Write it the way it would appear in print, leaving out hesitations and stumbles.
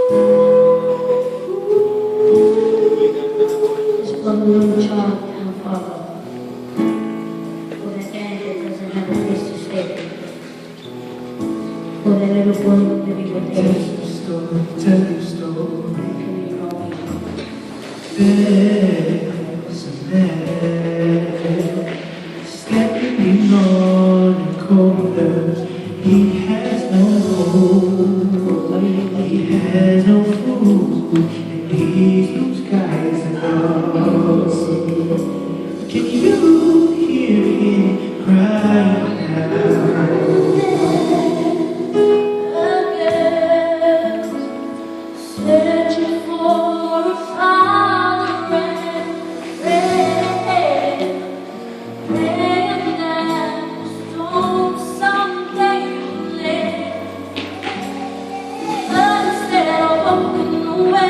This one little child and a father, for their dad that doesn't have a place to stay, for their little boy living with Tell AIDS. your story, tell your story. Can you call me? There's a man stepping on the corners. He has no hope, he has no food, and these blue skies are gone. Can you hear him crying now? Searching for a father and friend, praying that the storm someday will end. But instead of walking away,